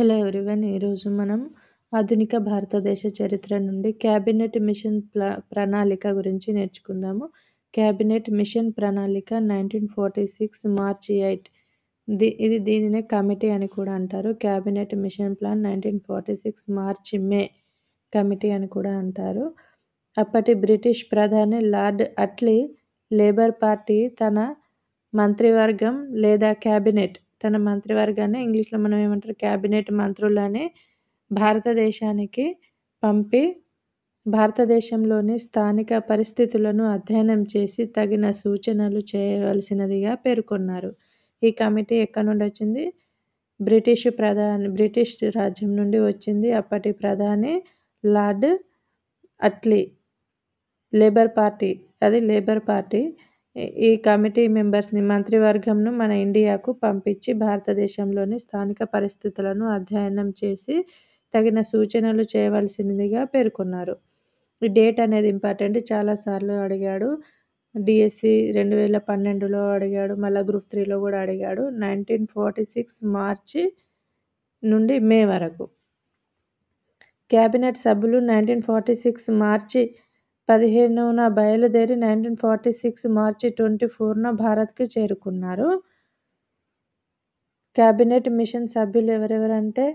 Hello everyone. ఈరోజు మనం ఆధునిక భారతదేశ చరిత్ర నుండి క్యాబినెట్ మిషన్ ప్రణాళిక గురించి నేర్చుకుందాము. క్యాబినెట్ మిషన్ ప్రణాళిక 1946 మార్చి 8. ఇది దీనినే కమిటీ అని కూడా అంటారు. క్యాబినెట్ మిషన్ ప్లాన్ 1946 మార్చి మే కమిటీ అని కూడా అంటారు. అప్పటి బ్రిటిష్ ప్రధాని లార్డ్ అట్లీ లేబర్ పార్టీ తన మంత్రివర్గం లేదా క్యాబినెట్ తన మంత్రివర్గాన్ని ఇంగ్లీష్లో మనం ఏమంటారు క్యాబినెట్ మంత్రులని భారతదేశానికి పంపి భారతదేశంలోని స్థానిక పరిస్థితులను అధ్యయనం చేసి తగిన సూచనలు చేయవలసినదిగా పేర్కొన్నారు. ఈ కమిటీ ఎక్కడి నుండి వచ్చింది? బ్రిటిష్ రాజ్యం నుండి వచ్చింది. అప్పటి ప్రధాని లార్డ్ అట్లీ లేబర్ పార్టీ ఈ కమిటీ మెంబర్స్ని మంత్రివర్గంను మన ఇండియాకు పంపించి భారతదేశంలోని స్థానిక పరిస్థితులను అధ్యయనం చేసి తగిన సూచనలు చేయవలసినదిగా పేర్కొన్నారు. ఈ డేట్ అనేది ఇంపార్టెంట్, చాలాసార్లు అడిగాడు. డిఎస్సి 2012లో అడిగాడు, మళ్ళీ గ్రూప్ 3లో కూడా అడిగాడు. 1946 మార్చి నుండి మే వరకు. క్యాబినెట్ సభ్యులు 1946 మార్చి 15న బయలుదేరి 1946 మార్చి 24న భారత్కు చేరుకున్నారు. క్యాబినెట్ మిషన్ సభ్యులు ఎవరెవరంటే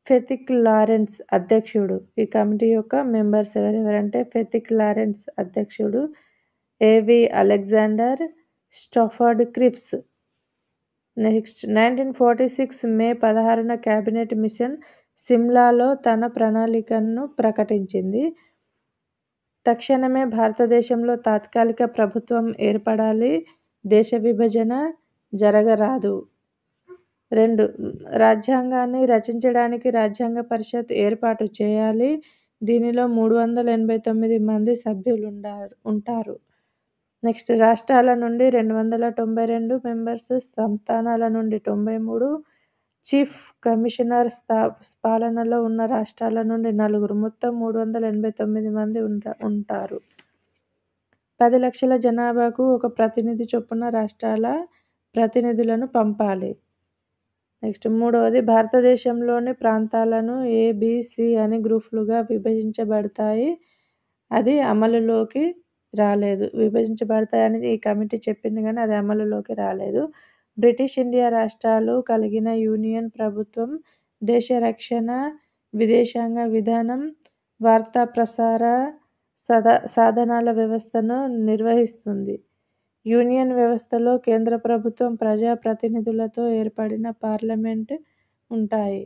ఫెథిక్ లారెన్స్ అధ్యక్షుడు. ఈ కమిటీ యొక్క మెంబర్స్ ఎవరెవరంటే ఫెథిక్ లారెన్స్ అధ్యక్షుడు, ఏవి అలెగ్జాండర్, స్టాఫర్డ్ క్రిప్స్. నెక్స్ట్ 1946 మే 16న క్యాబినెట్ మిషన్ సిమ్లాలో తన ప్రణాళికను ప్రకటించింది. తక్షణమే భారతదేశంలో తాత్కాలిక ప్రభుత్వం ఏర్పడాలి, దేశ విభజన జరగరాదు. 2. రాజ్యాంగాన్ని రచించడానికి రాజ్యాంగ పరిషత్ ఏర్పాటు చేయాలి. దీనిలో 389 మంది సభ్యులు ఉంటారు. నెక్స్ట్ రాష్ట్రాల నుండి 292 మెంబర్స్, సంస్థానాల నుండి 93, చీఫ్ కమిషనర్ పాలనలో ఉన్న రాష్ట్రాల నుండి 4, మొత్తం 389 మంది ఉంటారు. 10 లక్షల జనాభాకు ఒక ప్రతినిధి చొప్పున రాష్ట్రాల ప్రతినిధులను పంపాలి. నెక్స్ట్ 3వది భారతదేశంలోని ప్రాంతాలను A-B-C అని గ్రూపులుగా విభజించబడతాయి. అది అమలులోకి రాలేదు. విభజించబడతాయని ఈ కమిటీ చెప్పింది కానీ అది అమలులోకి రాలేదు. బ్రిటిష్ ఇండియా రాష్ట్రాలు కలిగిన యూనియన్ ప్రభుత్వం దేశ రక్షణ, విదేశాంగ విధానం, వార్తా ప్రసార సాధనాల వ్యవస్థను నిర్వహిస్తుంది. యూనియన్ వ్యవస్థలో కేంద్ర ప్రభుత్వం, ప్రజా ప్రతినిధులతో ఏర్పడిన పార్లమెంట్ ఉంటాయి.